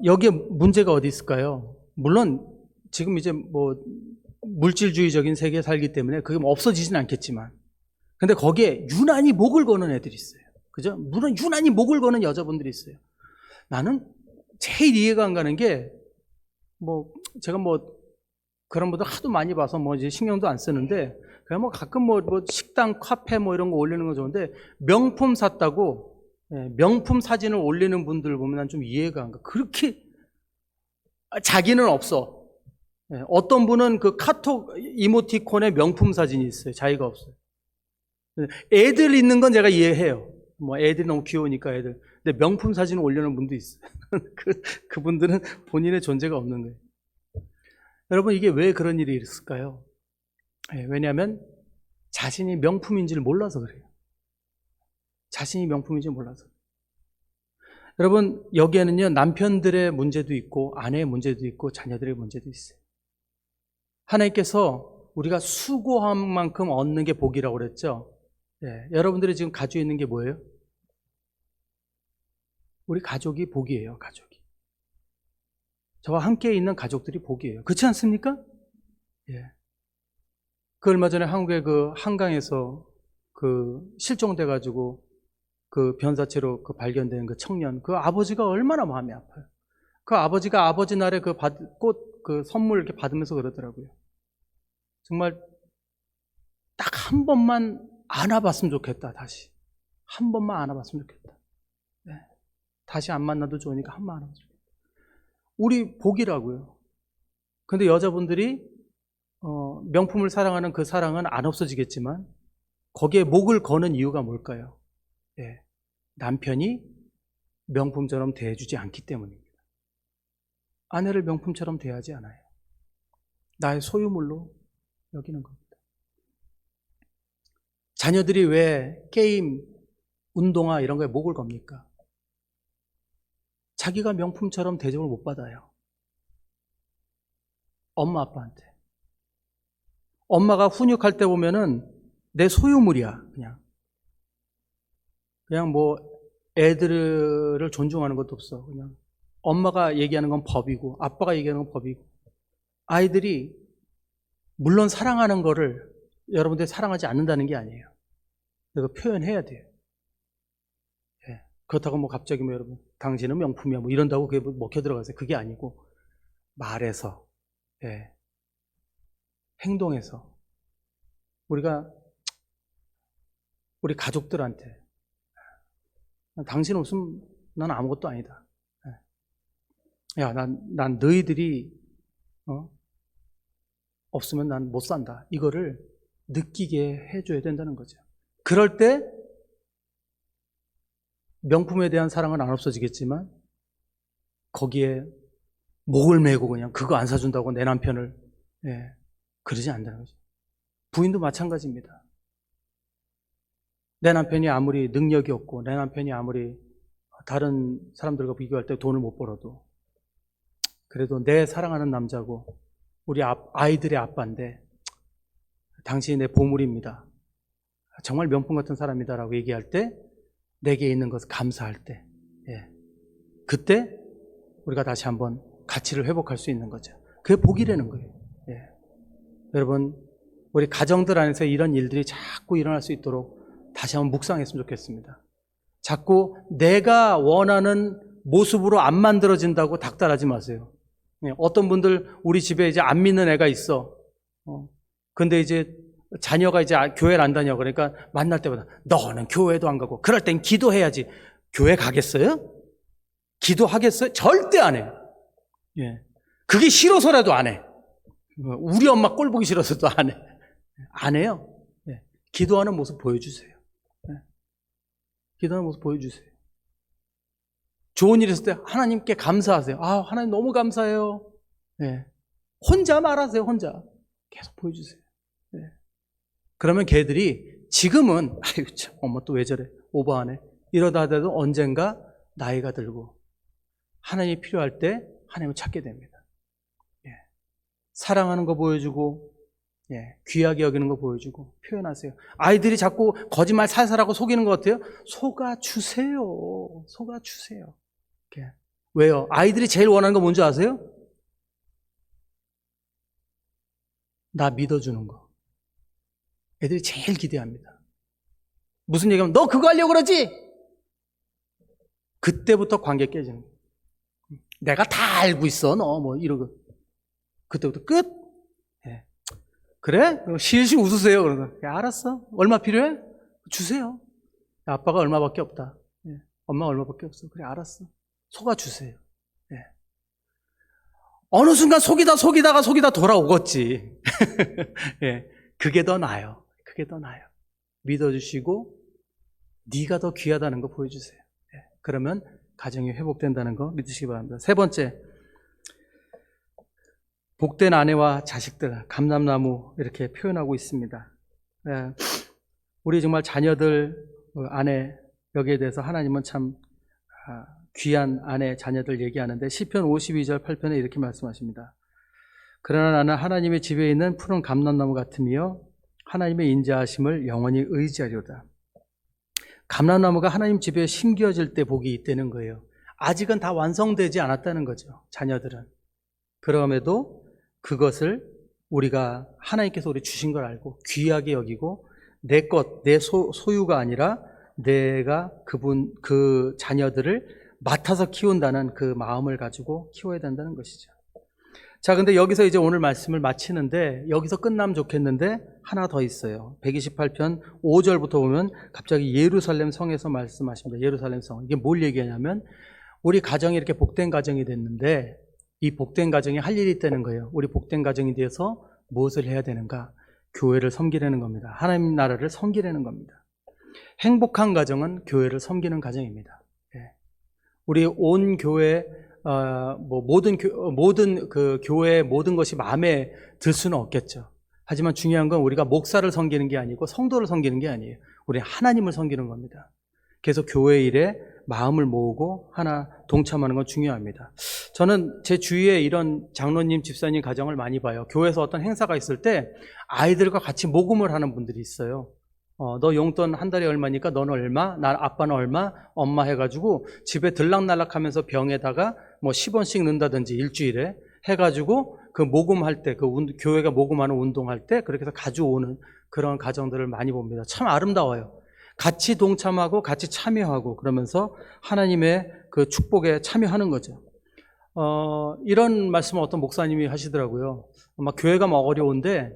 여기에 문제가 어디 있을까요? 물론 지금 이제 물질주의적인 세계에 살기 때문에 그게 없어지진 않겠지만, 근데 거기에 유난히 목을 거는 애들이 있어요. 그죠? 물론 유난히 목을 거는 여자분들이 있어요. 나는 제일 이해가 안 가는 게, 제가 그런 분들 하도 많이 봐서 뭐 이제 신경도 안 쓰는데, 그냥 뭐 가끔 뭐 식당, 카페 뭐 이런 거 올리는 건 좋은데, 명품 샀다고, 명품 사진을 올리는 분들 보면 난 좀 이해가 안 가. 그렇게, 자기는 없어. 어떤 분은 그 카톡 이모티콘에 명품 사진이 있어요. 자기가 없어요. 애들 있는 건 제가 이해해요. 뭐 애들이 너무 귀여우니까 애들. 근데 명품 사진을 올리는 분도 있어요. 그분들은 본인의 존재가 없는 거예요. 여러분, 이게 왜 그런 일이 있을까요? 왜냐하면 자신이 명품인지를 몰라서 그래요. 자신이 명품인지를 몰라서. 여러분, 여기에는요, 남편들의 문제도 있고 아내의 문제도 있고 자녀들의 문제도 있어요. 하나님께서 우리가 수고한 만큼 얻는 게 복이라고 그랬죠. 여러분들이 지금 가지고 있는 게 뭐예요? 우리 가족이 복이에요. 가족이. 저와 함께 있는 가족들이 복이에요. 그렇지 않습니까? 그 얼마 전에 한국의 그 한강에서 그 실종돼가지고 그 변사체로 그 발견된 그 청년, 그 아버지가 얼마나 마음이 아파요. 그 아버지가 아버지 날에 그 꽃 그 선물 이렇게 받으면서 그러더라고요. 정말 딱 한 번만 안아봤으면 좋겠다. 다시 한 번만 안아봤으면 좋겠다. 다시 안 만나도 좋으니까 한 번 안아봤으면 좋겠다. 우리 복이라고요. 근데 여자분들이 명품을 사랑하는 그 사랑은 안 없어지겠지만 거기에 목을 거는 이유가 뭘까요? 남편이 명품처럼 대해주지 않기 때문입니다. 아내를 명품처럼 대하지 않아요. 나의 소유물로 여기는 겁니다. 자녀들이 왜 게임, 운동화 이런 거에 목을 겁니까? 자기가 명품처럼 대접을 못 받아요. 엄마 아빠한테. 엄마가 훈육할 때 보면은 내 소유물이야. 그냥 뭐 애들을 존중하는 것도 없어. 그냥 엄마가 얘기하는 건 법이고 아빠가 얘기하는 건 법이고, 아이들이 물론 사랑하는 거를 여러분들이 사랑하지 않는다는 게 아니에요. 내가 표현해야 돼요. 그렇다고 뭐 갑자기 뭐 여러분 당신은 명품이야 뭐 이런다고 그게 먹혀 들어가세요. 그게 아니고 말해서, 행동해서 우리가 우리 가족들한테 당신 없으면 난 아무것도 아니다. 야, 난 너희들이 없으면 난 못 산다. 이거를 느끼게 해줘야 된다는 거죠. 그럴 때 명품에 대한 사랑은 안 없어지겠지만 거기에 목을 메고 그냥 그거 안 사준다고 내 남편을 그러지 않는다는 거죠. 부인도 마찬가지입니다. 내 남편이 아무리 능력이 없고 내 남편이 아무리 다른 사람들과 비교할 때 돈을 못 벌어도 그래도 내 사랑하는 남자고 우리 아이들의 아빠인데 당신이 내 보물입니다. 정말 명품 같은 사람이다라고 얘기할 때 내게 있는 것을 감사할 때 그때 우리가 다시 한번 가치를 회복할 수 있는 거죠. 그게 복이라는 거예요. 여러분, 우리 가정들 안에서 이런 일들이 자꾸 일어날 수 있도록 다시 한번 묵상했으면 좋겠습니다. 자꾸 내가 원하는 모습으로 안 만들어진다고 닥달하지 마세요. 어떤 분들 우리 집에 이제 안 믿는 애가 있어. 근데 이제 자녀가 이제 교회를 안 다녀. 그러니까 만날 때마다 너는 교회도 안 가고 그럴 땐 기도해야지. 교회 가겠어요? 기도하겠어요? 절대 안 해. 그게 싫어서라도 안 해. 우리 엄마 꼴 보기 싫어서도 안 해. 안 해요. 기도하는 모습 보여주세요. 기도하는 모습 보여주세요. 좋은 일 있을 때 하나님께 감사하세요. 아, 하나님 너무 감사해요. 혼자 말하세요. 혼자. 계속 보여주세요. 그러면 걔들이 지금은 아이고 참 엄마 또 왜 저래 오버하네 이러다 하더라도 언젠가 나이가 들고 하나님이 필요할 때 하나님을 찾게 됩니다. 사랑하는 거 보여주고 귀하게 여기는 거 보여주고 표현하세요. 아이들이 자꾸 거짓말 살살하고 속이는 것 같아요. 속아주세요. 속아주세요. 왜요? 아이들이 제일 원하는 거 뭔지 아세요? 나 믿어주는 거. 애들이 제일 기대합니다. 무슨 얘기하면 너 그거 하려고 그러지? 그때부터 관계 깨지는 거예요. 내가 다 알고 있어 너 뭐 이러고 그때부터 끝. 그래? 실실 웃으세요. 그러면 알았어. 얼마 필요해? 주세요. 아빠가 얼마밖에 없다. 예. 엄마가 얼마밖에 없어. 그래, 알았어. 속아주세요. 예. 어느 순간 속이다가 돌아오겠지. 예. 그게 더 나아요. 그게 더 나아요. 믿어주시고 네가 더 귀하다는 거 보여주세요. 예. 그러면 가정이 회복된다는 거 믿으시기 바랍니다. 세 번째, 복된 아내와 자식들, 감람나무 이렇게 표현하고 있습니다. 예. 우리 정말 자녀들, 아내, 여기에 대해서 하나님은 참 귀한 아내, 자녀들 얘기하는데 시편 52절 8편에 이렇게 말씀하십니다. 그러나 나는 하나님의 집에 있는 푸른 감람나무 같으며 하나님의 인자하심을 영원히 의지하리로다. 감람나무가 하나님 집에 심겨질 때 복이 있다는 거예요. 아직은 다 완성되지 않았다는 거죠, 자녀들은. 그럼에도 그것을 우리가 하나님께서 우리 주신 걸 알고 귀하게 여기고 내 것, 내 소유가 아니라 내가 그 자녀들을 맡아서 키운다는 그 마음을 가지고 키워야 된다는 것이죠. 자, 근데 여기서 이제 오늘 말씀을 마치는데 여기서 끝나면 좋겠는데 하나 더 있어요. 128편 5절부터 보면 갑자기 예루살렘 성에서 말씀하십니다. 예루살렘 성. 이게 뭘 얘기하냐면 우리 가정이 이렇게 복된 가정이 됐는데 이 복된 가정이 할 일이 있다는 거예요. 우리 복된 가정이 돼서 무엇을 해야 되는가? 교회를 섬기려는 겁니다. 하나님 나라를 섬기려는 겁니다. 행복한 가정은 교회를 섬기는 가정입니다. 우리 온 교회 모든 그 교회의 모든 것이 마음에 들 수는 없겠죠. 하지만 중요한 건 우리가 목사를 섬기는 게 아니고 성도를 섬기는 게 아니에요. 우리 하나님을 섬기는 겁니다. 그래서 교회 일에 마음을 모으고 하나 동참하는 건 중요합니다. 저는 제 주위에 이런 장로님, 집사님 가정을 많이 봐요. 교회에서 어떤 행사가 있을 때 아이들과 같이 모금을 하는 분들이 있어요. 너 용돈 한 달에 얼마니까 너는 얼마, 나 아빠는 얼마, 엄마 해가지고 집에 들락날락하면서 병에다가 뭐 10원씩 넣는다든지 일주일에 해가지고 그 모금할 때, 교회가 모금하는 운동할 때 그렇게 해서 가져오는 그런 가정들을 많이 봅니다. 참 아름다워요. 같이 동참하고 같이 참여하고 그러면서 하나님의 그 축복에 참여하는 거죠. 이런 말씀을 어떤 목사님이 하시더라고요. 막 교회가 막 어려운데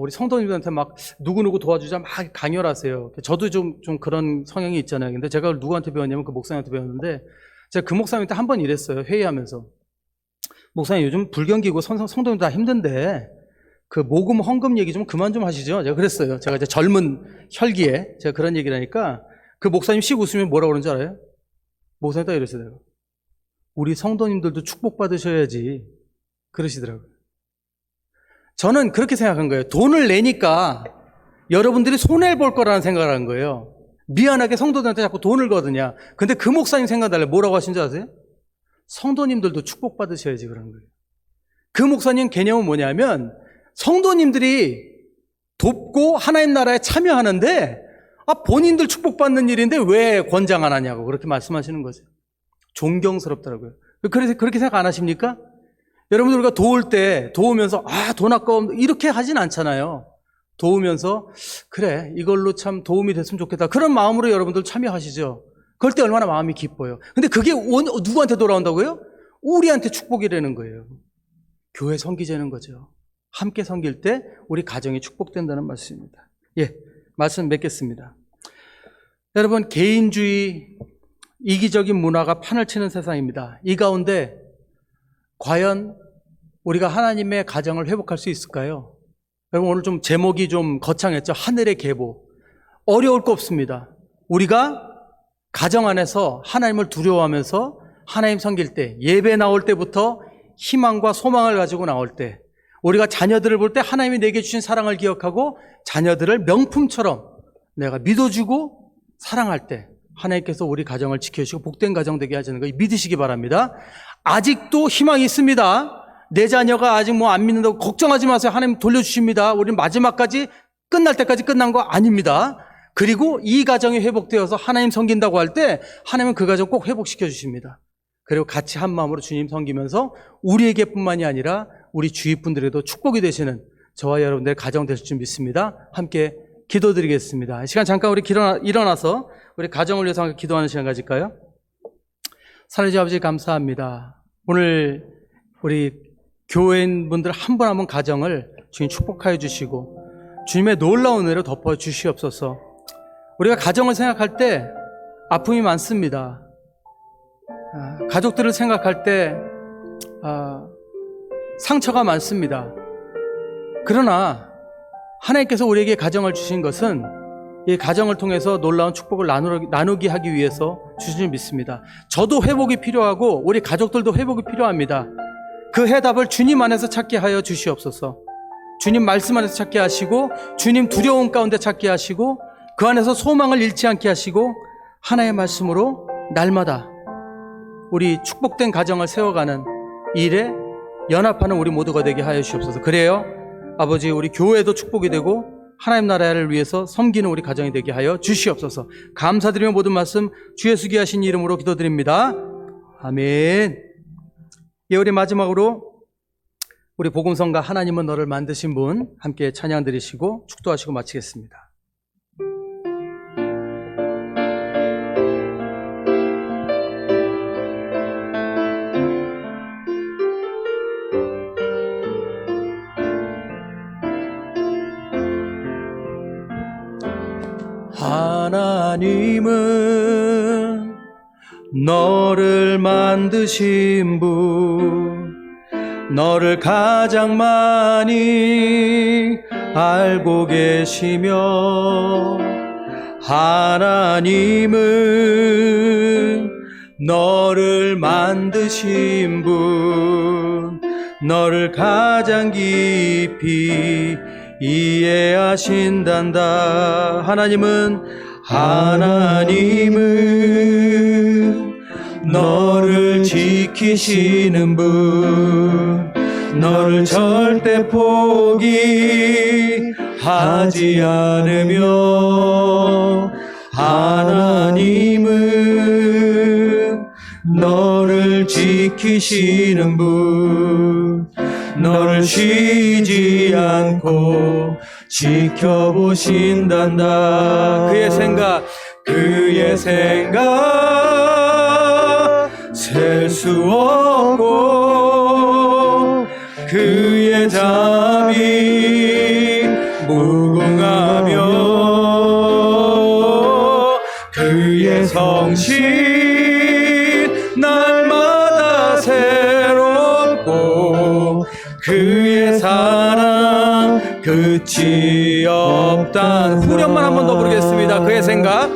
우리 성도님들한테 막 누구누구 도와주자 막 강요하세요. 저도 좀 그런 성향이 있잖아요. 근데 제가 누구한테 배웠냐면 그 목사님한테 배웠는데 제가 그 목사님한테 한 번 이랬어요. 회의하면서. 목사님 요즘 불경기고 성도님 다 힘든데 그 모금 헌금 얘기 좀 그만 좀 하시죠. 제가 그랬어요. 제가 이제 젊은 혈기에 제가 그런 얘기를 하니까 그 목사님 씩 웃으면 뭐라고 그러는지 알아요? 목사님 딱 이러시더라고요. 우리 성도님들도 축복받으셔야지. 그러시더라고요. 저는 그렇게 생각한 거예요. 돈을 내니까 여러분들이 손해를 볼 거라는 생각을 한 거예요. 미안하게 성도들한테 자꾸 돈을 거드냐. 근데 그 목사님 생각 달래 뭐라고 하신지 아세요? 성도님들도 축복받으셔야지 그런 거예요. 그 목사님 개념은 뭐냐면 성도님들이 돕고 하나님 나라에 참여하는데 본인들 축복받는 일인데 왜 권장 안 하냐고 그렇게 말씀하시는 거죠. 존경스럽더라고요. 그래서 그렇게 생각 안 하십니까? 여러분들 우리가 도울 때 도우면서 돈 아까워 이렇게 하진 않잖아요. 도우면서 그래 이걸로 참 도움이 됐으면 좋겠다 그런 마음으로 여러분들 참여하시죠. 그럴 때 얼마나 마음이 기뻐요. 근데 그게 누구한테 돌아온다고요? 우리한테 축복이라는 거예요. 교회 섬기자는 거죠. 함께 섬길 때 우리 가정이 축복된다는 말씀입니다. 말씀 맺겠습니다. 여러분 개인주의 이기적인 문화가 판을 치는 세상입니다. 이 가운데 과연 우리가 하나님의 가정을 회복할 수 있을까요? 여러분 오늘 좀 제목이 좀 거창했죠. 하늘의 계보. 어려울 거 없습니다. 우리가 가정 안에서 하나님을 두려워하면서 하나님 섬길 때 예배 나올 때부터 희망과 소망을 가지고 나올 때 우리가 자녀들을 볼 때 하나님이 내게 주신 사랑을 기억하고 자녀들을 명품처럼 내가 믿어주고 사랑할 때 하나님께서 우리 가정을 지켜주시고 복된 가정 되게 하시는 거 믿으시기 바랍니다. 아직도 희망이 있습니다. 내 자녀가 아직 뭐 안 믿는다고 걱정하지 마세요. 하나님 돌려주십니다. 우리는 마지막까지 끝날 때까지 끝난 거 아닙니다. 그리고 이 가정이 회복되어서 하나님 섬긴다고 할 때 하나님은 그 가정 꼭 회복시켜 주십니다. 그리고 같이 한 마음으로 주님 섬기면서 우리에게뿐만이 아니라 우리 주위 분들에도 축복이 되시는 저와 여러분들의 가정 되실 줄 믿습니다. 함께 기도드리겠습니다. 이 시간 잠깐 우리 일어나서 우리 가정을 위해서 기도하는 시간 가질까요? 살아계신 아버지 감사합니다. 오늘 우리 교회인분들 한 분 한 분 가정을 주님 축복하여 주시고 주님의 놀라운 은혜로 덮어 주시옵소서. 우리가 가정을 생각할 때 아픔이 많습니다. 가족들을 생각할 때 상처가 많습니다. 그러나 하나님께서 우리에게 가정을 주신 것은 이 가정을 통해서 놀라운 축복을 나누게 하기 위해서 주신 줄 믿습니다. 저도 회복이 필요하고 우리 가족들도 회복이 필요합니다. 그 해답을 주님 안에서 찾게 하여 주시옵소서. 주님 말씀 안에서 찾게 하시고 주님 두려움 가운데 찾게 하시고 그 안에서 소망을 잃지 않게 하시고 하나의 말씀으로 날마다 우리 축복된 가정을 세워가는 일에 연합하는 우리 모두가 되게 하여 주시옵소서. 그래요 아버지, 우리 교회도 축복이 되고 하나님 나라를 위해서 섬기는 우리 가정이 되게 하여 주시옵소서. 감사드리며 모든 말씀 주 예수 귀하신 이름으로 기도드립니다. 아멘. 예, 우리 마지막으로 우리 복음성가 하나님은 너를 만드신 분 함께 찬양 드리시고 축도하시고 마치겠습니다. 하나님은 너를 만드신 분, 너를 가장 많이 알고 계시며, 하나님은 너를 만드신 분, 너를 가장 깊이 이해하신단다. 하나님은 너를 지키시는 분, 너를 절대 포기하지 않으며, 하나님은 너를 지키시는 분, 너를 쉬지 않고 지켜보신단다. 그의 생각 셀 수 없고, 그의 잠이 무궁하며, 그의 성실 날마다 새롭고, 그의 사랑 끝이 없다. 후렴만 한 번 더 부르겠습니다. 그의 생각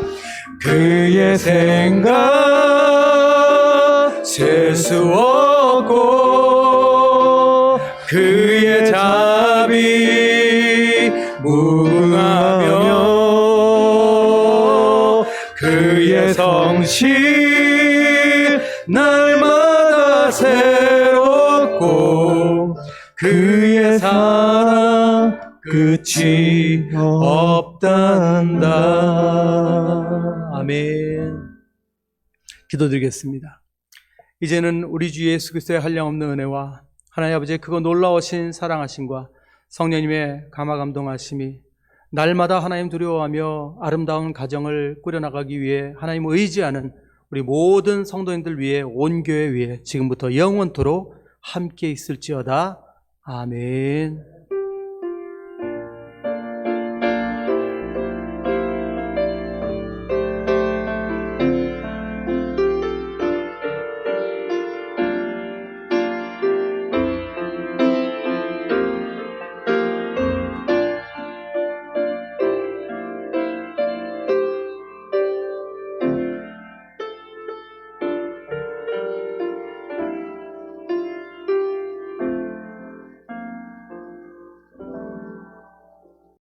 셀 수 없고, 그의 자비 무궁하며, 그의 성실 날마다 새롭고, 그의 사랑 끝이 없단다. 아멘. 기도드리겠습니다. 이제는 우리 주 예수 그리스도의 한량없는 은혜와 하나님 아버지의 그거 놀라우신 사랑하심과 성령님의 감화감동하심이 날마다 하나님 두려워하며 아름다운 가정을 꾸려나가기 위해 하나님 의지하는 우리 모든 성도님들 위해, 온 교회 위해 지금부터 영원토록 함께 있을지어다. 아멘.